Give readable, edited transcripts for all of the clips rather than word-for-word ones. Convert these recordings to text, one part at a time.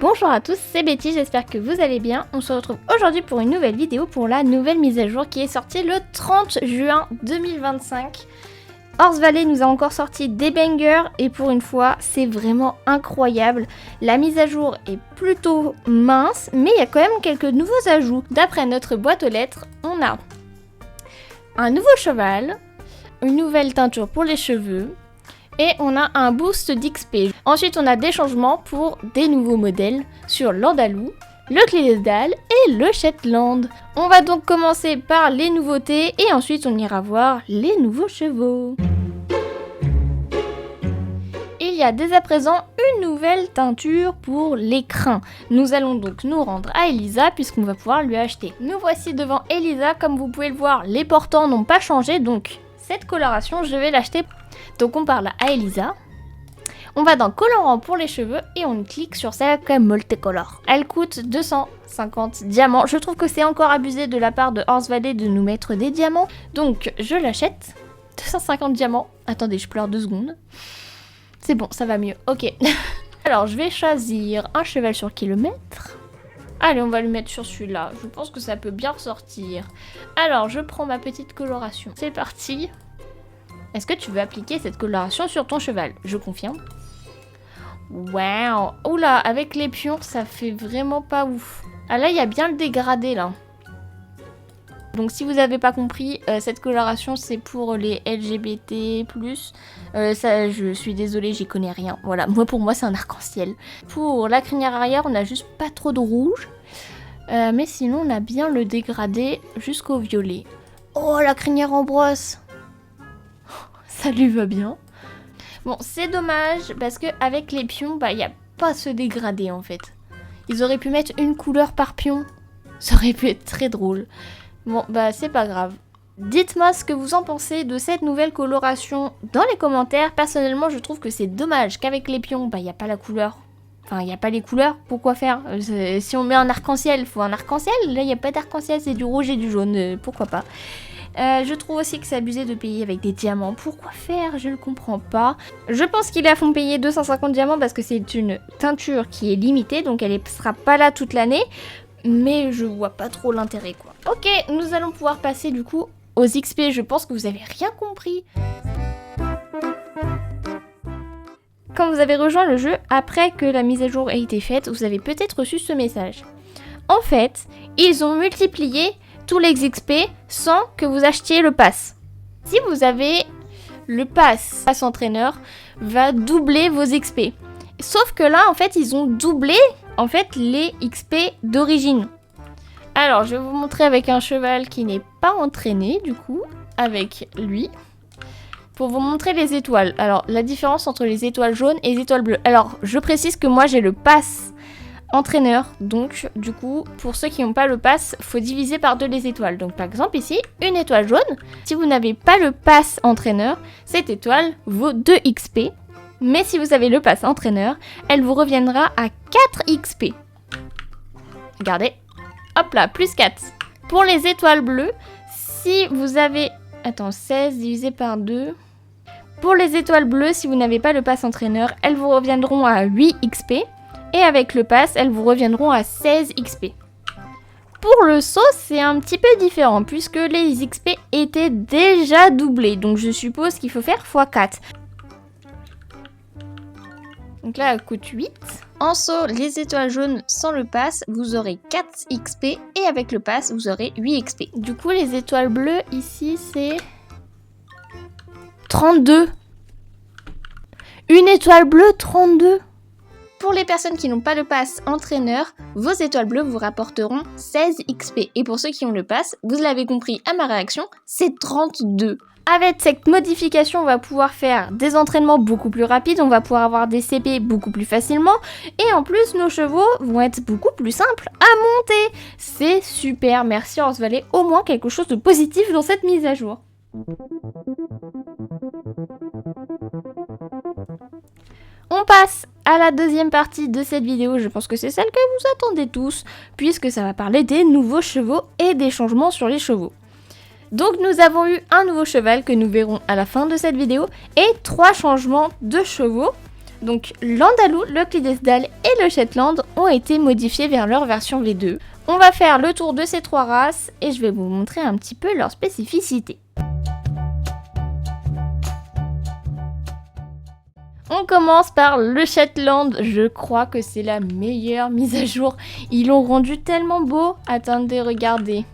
Bonjour à tous, c'est Betty, j'espère que vous allez bien. On se retrouve aujourd'hui pour une nouvelle vidéo pour la nouvelle mise à jour qui est sortie le 30 juin 2025. Horse Valley nous a encore sorti des bangers et pour une fois c'est vraiment incroyable. La mise à jour est plutôt mince mais il y a quand même quelques nouveaux ajouts. D'après notre boîte aux lettres, on a un nouveau cheval, une nouvelle teinture pour les cheveux, et on a un boost d'XP. Ensuite, on a des changements pour des nouveaux modèles sur l'Andalou, le Clydesdale et le Shetland. On va donc commencer par les nouveautés et ensuite on ira voir les nouveaux chevaux. Il y a dès à présent une nouvelle teinture pour les crins. Nous allons donc nous rendre à Elisa puisqu'on va pouvoir lui acheter. Nous voici devant Elisa, comme vous pouvez le voir, les portants n'ont pas changé donc cette coloration je vais l'acheter. Donc on parle à Elisa, on va dans colorant pour les cheveux et on clique sur celle comme multicolore. Elle coûte 250 diamants, je trouve que c'est encore abusé de la part de Horse Valley de nous mettre des diamants, donc je l'achète, 250 diamants, attendez je pleure 2 secondes, c'est bon ça va mieux, ok. Alors je vais choisir un cheval sur kilomètre, allez on va le mettre sur celui-là, je pense que ça peut bien ressortir. Alors je prends ma petite coloration, c'est parti. Est-ce que tu veux appliquer cette coloration sur ton cheval? Je confirme. Waouh! Oula, avec les pions, ça fait vraiment pas ouf. Ah là, il y a bien le dégradé, là. Donc si vous n'avez pas compris, cette coloration, c'est pour les LGBT+. Ça, je suis désolée, j'y connais rien. Voilà, pour moi, c'est un arc-en-ciel. Pour la crinière arrière, on a juste pas trop de rouge. Mais sinon, on a bien le dégradé jusqu'au violet. Oh, la crinière en brosse! Ça lui va bien. Bon, c'est dommage parce qu'avec les pions, il n'y a pas ce dégradé en fait. Ils auraient pu mettre une couleur par pion. Ça aurait pu être très drôle. Bon, c'est pas grave. Dites-moi ce que vous en pensez de cette nouvelle coloration dans les commentaires. Personnellement, je trouve que c'est dommage qu'avec les pions, il n'y a pas la couleur. Enfin, il n'y a pas les couleurs. Pourquoi faire? Si on met un arc-en-ciel, il faut un arc-en-ciel. Là, il n'y a pas d'arc-en-ciel, c'est du rouge et du jaune. Pourquoi pas? Je trouve aussi que c'est abusé de payer avec des diamants. Pourquoi faire? Je ne comprends pas. Je pense qu'ils la font payer 250 diamants parce que c'est une teinture qui est limitée, donc elle ne sera pas là toute l'année. Mais je vois pas trop l'intérêt quoi. Ok, nous allons pouvoir passer du coup aux XP. Je pense que vous avez rien compris. Quand vous avez rejoint le jeu, après que la mise à jour ait été faite, vous avez peut-être reçu ce message. En fait, ils ont multiplié tous les XP sans que vous achetiez le pass. Si vous avez le pass entraîneur, va doubler vos XP. Sauf que là, en fait, ils ont doublé les XP d'origine. Alors, je vais vous montrer avec un cheval qui n'est pas entraîné, du coup, avec lui. Pour vous montrer les étoiles. Alors, la différence entre les étoiles jaunes et les étoiles bleues. Alors, je précise que moi, j'ai le pass entraîneur, donc du coup pour ceux qui n'ont pas le pass, faut diviser par 2 les étoiles. Donc par exemple ici, une étoile jaune, si vous n'avez pas le pass entraîneur, cette étoile vaut 2 XP, mais si vous avez le pass entraîneur, elle vous reviendra à 4 XP. Regardez, hop là, plus 4. Pour les étoiles bleues, si vous avez, 16 divisé par 2, pour les étoiles bleues, si vous n'avez pas le pass entraîneur, elles vous reviendront à 8 XP. Et avec le pass, elles vous reviendront à 16 XP. Pour le saut, c'est un petit peu différent puisque les XP étaient déjà doublés. Donc je suppose qu'il faut faire x4. Donc là, elle coûte 8. En saut, les étoiles jaunes sans le pass, vous aurez 4 XP. Et avec le pass, vous aurez 8 XP. Du coup, les étoiles bleues, ici, c'est 32. Une étoile bleue, 32. Pour les personnes qui n'ont pas le pass entraîneur, vos étoiles bleues vous rapporteront 16 XP. Et pour ceux qui ont le pass, vous l'avez compris à ma réaction, c'est 32. Avec cette modification, on va pouvoir faire des entraînements beaucoup plus rapides, on va pouvoir avoir des CP beaucoup plus facilement. Et en plus, nos chevaux vont être beaucoup plus simples à monter. C'est super, merci Horse Valley, au moins quelque chose de positif dans cette mise à jour. On passe à la deuxième partie de cette vidéo, je pense que c'est celle que vous attendez tous, puisque ça va parler des nouveaux chevaux et des changements sur les chevaux. Donc nous avons eu un nouveau cheval que nous verrons à la fin de cette vidéo, et 3 changements de chevaux. Donc l'Andalou, le Clydesdale et le Shetland ont été modifiés vers leur version V2. On va faire le tour de ces 3 races et je vais vous montrer un petit peu leurs spécificités. On commence par le Shetland, je crois que c'est la meilleure mise à jour. Ils l'ont rendu tellement beau, attendez, regardez.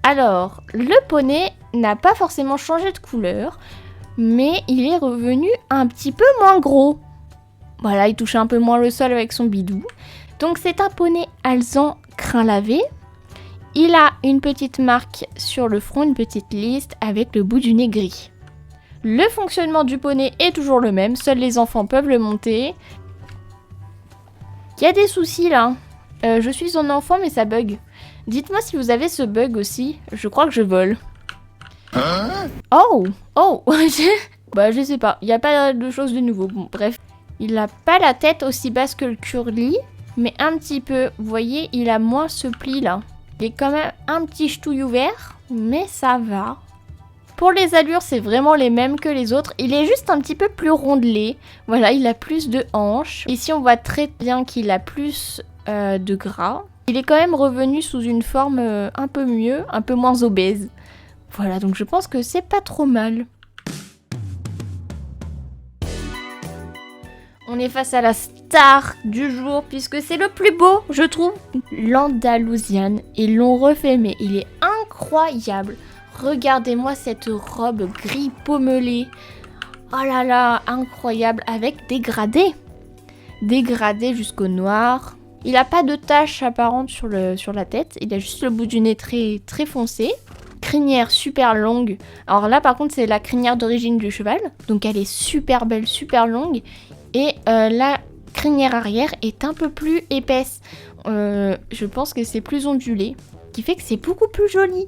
Alors, le poney n'a pas forcément changé de couleur, mais il est revenu un petit peu moins gros. Voilà, il touche un peu moins le sol avec son bidou. Donc c'est un poney alezan crin lavé. Il a une petite marque sur le front, une petite liste avec le bout du nez gris. Le fonctionnement du poney est toujours le même, seuls les enfants peuvent le monter. Il y a des soucis là. Je suis un enfant mais ça bug. Dites-moi si vous avez ce bug aussi, je crois que je vole. Oh bah je sais pas, il n'y a pas de chose de nouveau, bon bref. Il n'a pas la tête aussi basse que le curly, mais un petit peu, vous voyez, il a moins ce pli là. Il est quand même un petit ch'touille ouvert, mais ça va. Pour les allures, c'est vraiment les mêmes que les autres. Il est juste un petit peu plus rondelé. Voilà, il a plus de hanches. Ici, on voit très bien qu'il a plus de gras. Il est quand même revenu sous une forme un peu mieux, un peu moins obèse. Voilà, donc je pense que c'est pas trop mal. On est face à la star du jour, puisque c'est le plus beau, je trouve. L'Andalousian. Ils l'ont refait, mais il est incroyable. Regardez-moi cette robe gris pommelé. Oh là là, incroyable, avec des gradés. Des gradés jusqu'au noir. Il n'a pas de taches apparentes sur la tête. Il a juste le bout du nez très, très foncé. Crinière super longue. Alors là, par contre, c'est la crinière d'origine du cheval. Donc elle est super belle, super longue. Et la crinière arrière est un peu plus épaisse. Je pense que c'est plus ondulé. Ce qui fait que c'est beaucoup plus joli.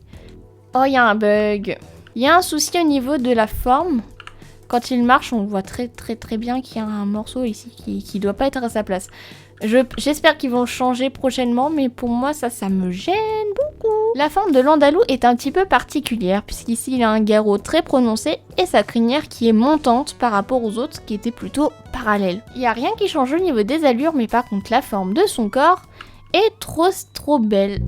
Oh, il y a un bug. Il y a un souci au niveau de la forme. Quand il marche, on voit très très très bien qu'il y a un morceau ici qui doit pas être à sa place. J'espère qu'ils vont changer prochainement, mais pour moi ça me gêne beaucoup. La forme de l'Andalou est un petit peu particulière, puisqu'ici il a un garrot très prononcé et sa crinière qui est montante par rapport aux autres qui étaient plutôt parallèles. Il n'y a rien qui change au niveau des allures, mais par contre la forme de son corps est trop belle.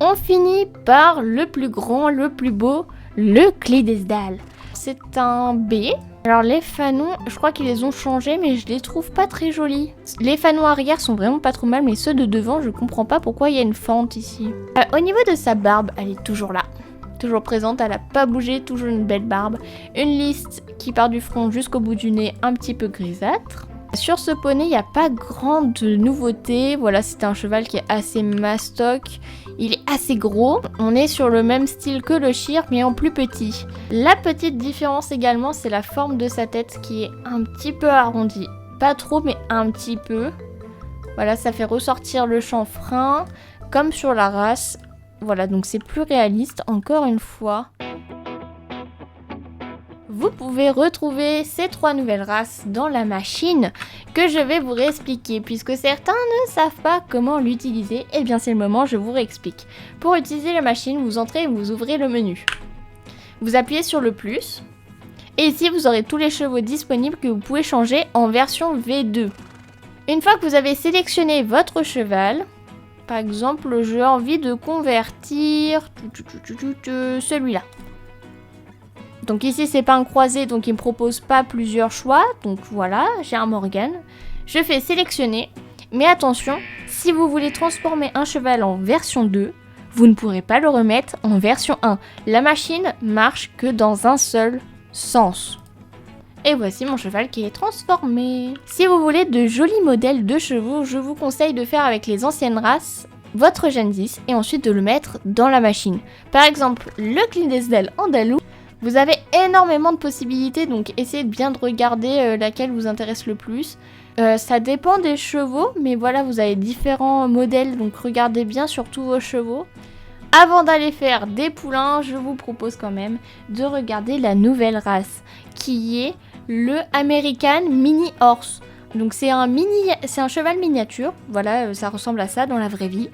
On finit par le plus grand, le plus beau, le Clydesdale. C'est un B. Alors les fanons, je crois qu'ils les ont changés, mais je les trouve pas très jolis. Les fanons arrière sont vraiment pas trop mal, mais ceux de devant, je comprends pas pourquoi il y a une fente ici. Au niveau de sa barbe, elle est toujours là. Toujours présente, elle a pas bougé, toujours une belle barbe. Une liste qui part du front jusqu'au bout du nez, un petit peu grisâtre. Sur ce poney, il n'y a pas grande nouveauté. Voilà, c'est un cheval qui est assez mastoc. Il est assez gros. On est sur le même style que le Shire, mais en plus petit. La petite différence également, c'est la forme de sa tête qui est un petit peu arrondie. Pas trop, mais un petit peu. Voilà, ça fait ressortir le chanfrein, comme sur la race. Voilà, donc c'est plus réaliste, encore une fois. Vous pouvez retrouver ces 3 nouvelles races dans la machine que je vais vous réexpliquer. Puisque certains ne savent pas comment l'utiliser, eh bien c'est le moment, je vous réexplique. Pour utiliser la machine, vous entrez et vous ouvrez le menu. Vous appuyez sur le plus. Et ici, vous aurez tous les chevaux disponibles que vous pouvez changer en version V2. Une fois que vous avez sélectionné votre cheval, par exemple, j'ai envie de convertir celui-là. Donc ici c'est pas un croisé, donc il me propose pas plusieurs choix. Donc voilà, j'ai un Morgan. Je fais sélectionner. Mais attention, si vous voulez transformer un cheval en version 2, vous ne pourrez pas le remettre en version 1. La machine marche que dans un seul sens. Et voici mon cheval qui est transformé. Si vous voulez de jolis modèles de chevaux, je vous conseille de faire avec les anciennes races votre Gen 10 et ensuite de le mettre dans la machine. Par exemple, le Clydesdale Andalou. Vous avez énormément de possibilités, donc essayez de bien de regarder laquelle vous intéresse le plus. Ça dépend des chevaux, mais voilà, vous avez différents modèles, donc regardez bien sur tous vos chevaux. Avant d'aller faire des poulains, je vous propose quand même de regarder la nouvelle race, qui est le American Mini Horse. Donc c'est un cheval miniature, voilà, ça ressemble à ça dans la vraie vie.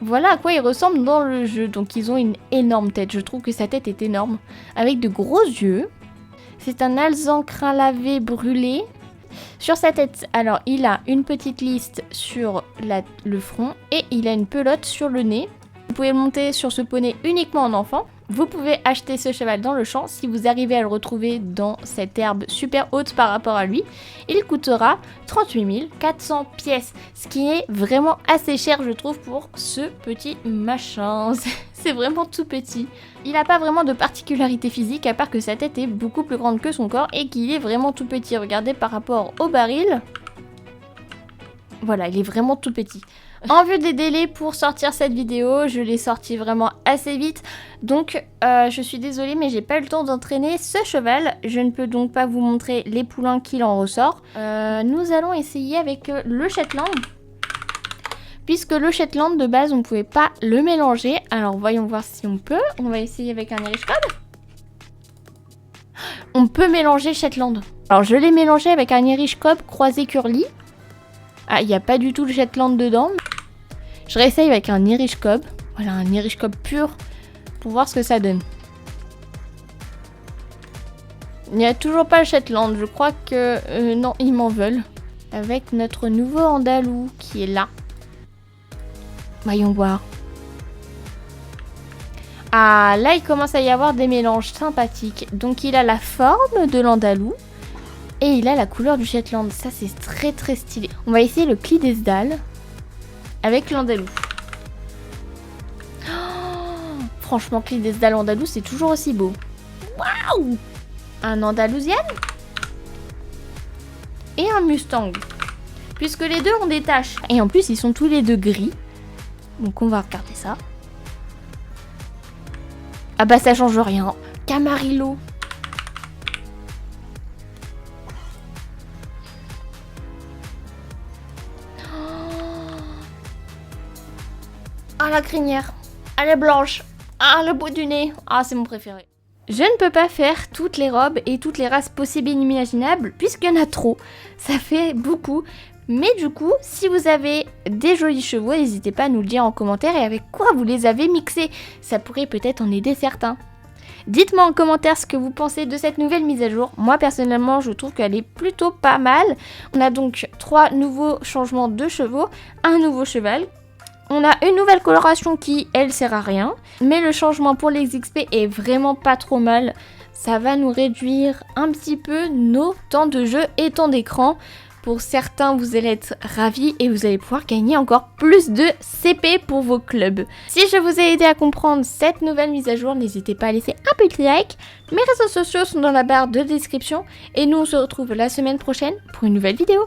Voilà à quoi il ressemble dans le jeu. Donc ils ont une énorme tête. Je trouve que sa tête est énorme. Avec de gros yeux. C'est un alezan crin lavé brûlé. Sur sa tête, alors il a une petite liste sur le front et il a une pelote sur le nez. Vous pouvez le monter sur ce poney uniquement en enfant. Vous pouvez acheter ce cheval dans le champ si vous arrivez à le retrouver dans cette herbe super haute par rapport à lui. Il coûtera 38 400 pièces, ce qui est vraiment assez cher je trouve pour ce petit machin. C'est vraiment tout petit. Il n'a pas vraiment de particularité physique à part que sa tête est beaucoup plus grande que son corps et qu'il est vraiment tout petit. Regardez par rapport au baril. Voilà, il est vraiment tout petit. En vue des délais pour sortir cette vidéo, je l'ai sorti vraiment assez vite. Donc, je suis désolée, mais j'ai pas eu le temps d'entraîner ce cheval. Je ne peux donc pas vous montrer les poulains qu'il en ressort. Nous allons essayer avec le Shetland. Puisque le Shetland, de base, on ne pouvait pas le mélanger. Alors, voyons voir si on peut. On va essayer avec un Irish Cob. On peut mélanger le Shetland. Alors, je l'ai mélangé avec un Irish Cob croisé curly. Ah, il n'y a pas du tout le Shetland dedans. Je réessaye avec un Irish Cob. Voilà, un Irish Cob pur pour voir ce que ça donne. Il n'y a toujours pas le Shetland. Je crois que... non, ils m'en veulent. Avec notre nouveau Andalou qui est là. Voyons voir. Ah, là, il commence à y avoir des mélanges sympathiques. Donc, il a la forme de l'Andalou. Et il a la couleur du Shetland. Ça, c'est très très stylé. On va essayer le Clydesdale avec l'Andalou. Oh, franchement, Clydesdale Andalou, c'est toujours aussi beau. Waouh! Un Andalousian et un Mustang. Puisque les deux ont des taches. Et en plus, ils sont tous les deux gris. Donc, on va regarder ça. Ah bah, ça change rien. Camarillo. Ah, la crinière. Elle est blanche. Ah, le bout du nez. Ah, c'est mon préféré. Je ne peux pas faire toutes les robes et toutes les races possibles et inimaginables, puisqu'il y en a trop. Ça fait beaucoup. Mais du coup, si vous avez des jolis chevaux, n'hésitez pas à nous le dire en commentaire et avec quoi vous les avez mixés. Ça pourrait peut-être en aider certains. Dites-moi en commentaire ce que vous pensez de cette nouvelle mise à jour. Moi, personnellement, je trouve qu'elle est plutôt pas mal. On a donc 3 nouveaux changements de chevaux, un nouveau cheval. On a une nouvelle coloration qui, elle, sert à rien. Mais le changement pour les XP est vraiment pas trop mal. Ça va nous réduire un petit peu nos temps de jeu et temps d'écran. Pour certains, vous allez être ravis et vous allez pouvoir gagner encore plus de CP pour vos clubs. Si je vous ai aidé à comprendre cette nouvelle mise à jour, n'hésitez pas à laisser un petit like. Mes réseaux sociaux sont dans la barre de description. Et nous, on se retrouve la semaine prochaine pour une nouvelle vidéo.